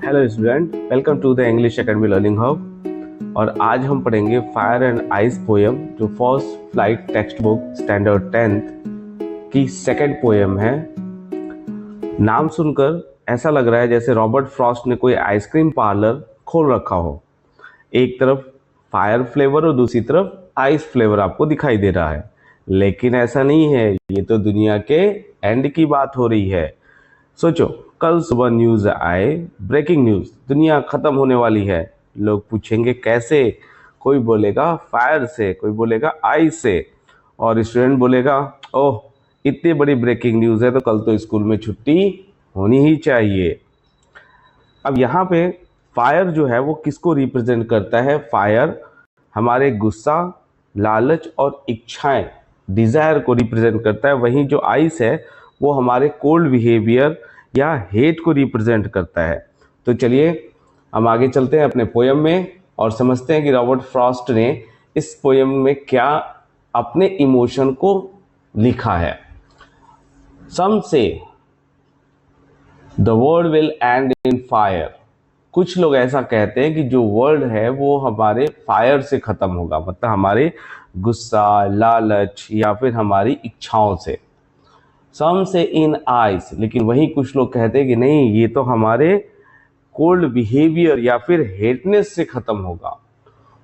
Hello student, welcome to the English academy learning hub. और आज हम पढ़ेंगे फायर एंड आइस पोयम, जो first flight text book standard 10th की second poem है। नाम सुनकर ऐसा लग रहा है जैसे रॉबर्ट फ्रॉस्ट ने कोई आइसक्रीम पार्लर खोल रखा हो। एक तरफ फायर फ्लेवर और दूसरी तरफ आइस फ्लेवर आपको दिखाई दे रहा है, लेकिन ऐसा नहीं है। ये तो दुनिया के एंड की बात हो रही है। सोचो, कल सुबह न्यूज आए, ब्रेकिंग न्यूज, दुनिया खत्म होने वाली है। लोग पूछेंगे कैसे? कोई बोलेगा फायर से, कोई बोलेगा आइस से, और स्टूडेंट बोलेगा ओह, इतनी बड़ी ब्रेकिंग न्यूज है तो कल तो स्कूल में छुट्टी होनी ही चाहिए। अब यहाँ पे फायर जो है वो किसको रिप्रेजेंट करता है? फायर हमारे गुस्सा, लालच और इच्छाएं, डिजायर को रिप्रेजेंट करता है। वहीं जो आइस है वो हमारे कोल्ड बिहेवियर या हेट को रिप्रेजेंट करता है। तो चलिए हम आगे चलते हैं अपने पोयम में और समझते हैं कि रॉबर्ट फ्रॉस्ट ने इस पोयम में क्या अपने इमोशन को लिखा है। सम से the world will and in fire. कुछ लोग ऐसा कहते हैं कि जो वर्ल्ड है वो हमारे फायर से खत्म होगा, मतलब हमारे गुस्सा, लालच या फिर हमारी इच्छाओं से। सम से इन आइस, लेकिन वहीं कुछ लोग कहते हैं कि नहीं, ये तो हमारे कोल्ड बिहेवियर या फिर हेटनेस से खत्म होगा।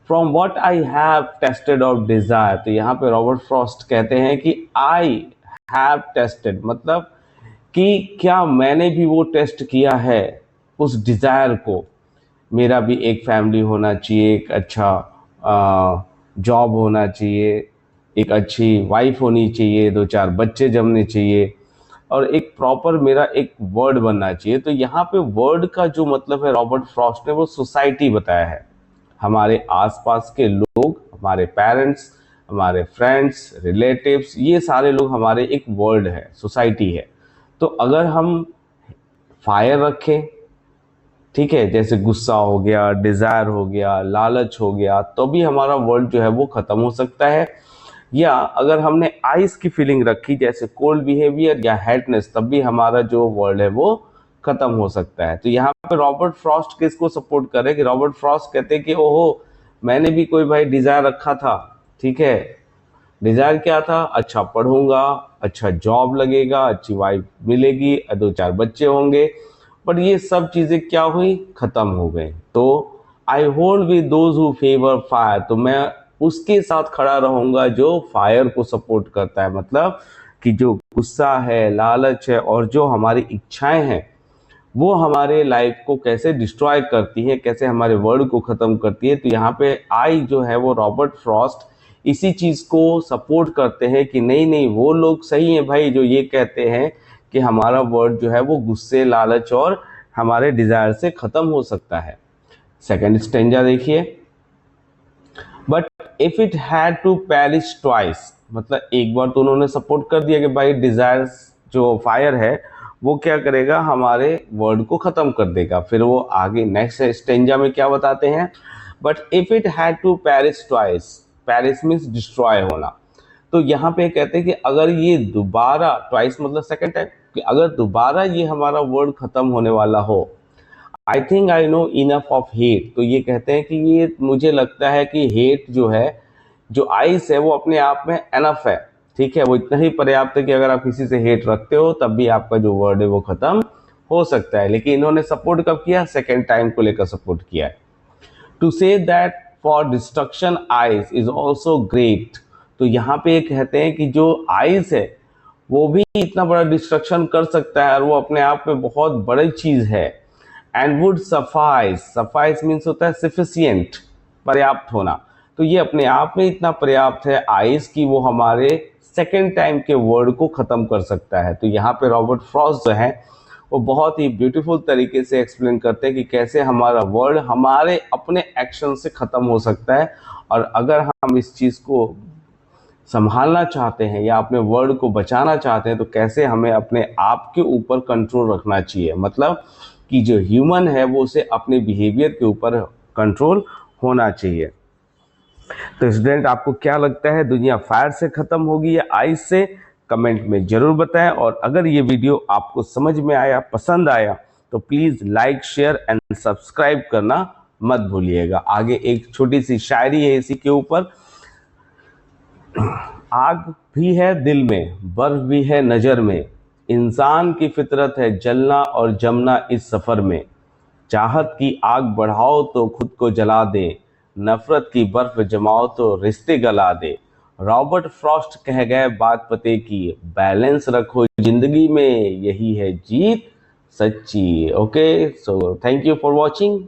From what I have tested of desire. तो यहाँ पे रॉबर्ट फ्रॉस्ट कहते हैं कि आई हैव टेस्टेड, मतलब कि क्या मैंने भी वो टेस्ट किया है उस डिजायर को। मेरा भी एक फैमिली होना चाहिए, एक अच्छा जॉब होना चाहिए, एक अच्छी वाइफ होनी चाहिए, 2-4 बच्चे जमने चाहिए, और एक प्रॉपर मेरा एक वर्ड बनना चाहिए। तो यहाँ पे वर्ड का जो मतलब है रॉबर्ट फ्रॉस्ट ने वो सोसाइटी बताया है। हमारे आसपास के लोग, हमारे पेरेंट्स, हमारे फ्रेंड्स, रिलेटिव्स, ये सारे लोग हमारे एक वर्ल्ड है, सोसाइटी है। तो अगर हम फायर रखें, ठीक है, जैसे गुस्सा हो गया, डिजायर हो गया, लालच हो गया, तो भी हमारा वर्ल्ड जो है वो खत्म हो सकता है। या अगर हमने आइस की फीलिंग रखी, जैसे कोल्ड बिहेवियर या हेटनेस, तब भी हमारा जो वर्ल्ड है वो खत्म हो सकता है। तो यहाँ पे रॉबर्ट फ्रॉस्ट किसको सपोर्ट करे कि रॉबर्ट फ्रॉस्ट कहते हैं कि ओहो, मैंने भी कोई भाई डिजायर रखा था, ठीक है। डिजायर क्या था? अच्छा पढ़ूंगा, अच्छा जॉब लगेगा, अच्छी वाइफ मिलेगी, 2-4 बच्चे होंगे। बट ये सब चीजें क्या हुई? खत्म हो गई। तो I hold with those who favour fire. तो मैं उसके साथ खड़ा रहूंगा जो फायर को सपोर्ट करता है, मतलब कि जो गुस्सा है, लालच है और जो हमारी इच्छाएं हैं वो हमारे लाइफ को कैसे डिस्ट्रॉय करती है, कैसे हमारे वर्ल्ड को खत्म करती है। तो यहाँ पे आई जो है वो रॉबर्ट फ्रॉस्ट इसी चीज को सपोर्ट करते हैं कि नहीं नहीं, वो लोग सही हैं भाई जो ये कहते हैं कि हमारा वर्ल्ड जो है वो गुस्से, लालच और हमारे डिजायर से खत्म हो सकता है। सेकंड स्टेंजा देखिए, but if it had to perish twice, मतलब एक बार तो उन्होंने सपोर्ट कर दिया कि भाई डिजायर्स जो फायर है वो क्या करेगा, हमारे वर्ल्ड को खत्म कर देगा। फिर वो आगे नेक्स्ट स्टेंजा में क्या बताते हैं, but if it had to perish twice, perish means destroy होना। तो यहाँ पे कहते हैं कि अगर ये दोबारा, ट्वाइस मतलब सेकेंड टाइम, कि अगर दोबारा ये हमारा वर्ल्ड खत्म होने वाला हो, I think I know enough of hate. तो ये कहते हैं कि ये मुझे लगता है कि हेट जो है, जो आइस है, वो अपने आप में एनफ है, ठीक है, वो इतना ही पर्याप्त है कि अगर आप किसी से हेट रखते हो तब भी आपका जो वर्ल्ड है वो खत्म हो सकता है। लेकिन इन्होंने सपोर्ट कब किया? सेकेंड टाइम को लेकर सपोर्ट किया है। To say that for destruction ice is also great. तो यहाँ पे कहते हैं कि जो आइस है वो भी इतना बड़ा डिस्ट्रक्शन कर सकता है और वो अपने आप में बहुत बड़ी चीज है। And would suffice, suffice means होता है सफिशियंट, पर्याप्त होना। तो ये अपने आप में इतना पर्याप्त है आइस की वो हमारे सेकेंड टाइम के वर्ड को खत्म कर सकता है। तो यहाँ पे रॉबर्ट फ्रॉस्ट जो है वो बहुत ही ब्यूटीफुल तरीके से एक्सप्लेन करते हैं कि कैसे हमारा वर्ल्ड हमारे अपने एक्शन से खत्म हो सकता है। और अगर हम इस चीज को संभालना चाहते हैं या अपने वर्ल्ड को बचाना चाहते हैं तो कैसे हमें अपने आप के ऊपर कंट्रोल रखना चाहिए, मतलब कि जो ह्यूमन है वो उसे अपने बिहेवियर के ऊपर कंट्रोल होना चाहिए। तो स्टूडेंट, आपको क्या लगता है, दुनिया फायर से खत्म होगी या आइस से? कमेंट में जरूर बताएं। और अगर ये वीडियो आपको समझ में आया, पसंद आया, तो please like share and subscribe करना मत भूलिएगा। आगे एक छोटी सी शायरी है इसी के ऊपर। आग भी है दिल में, बर्फ भी है नजर में, इंसान की फितरत है जलना और जमना इस सफर में। चाहत की आग बढ़ाओ तो खुद को जला दे, नफरत की बर्फ जमाओ तो रिश्ते गला दे। रॉबर्ट फ्रॉस्ट कह गए बात पते की, बैलेंस रखो जिंदगी में, यही है जीत सच्ची। Okay, so thank you for watching.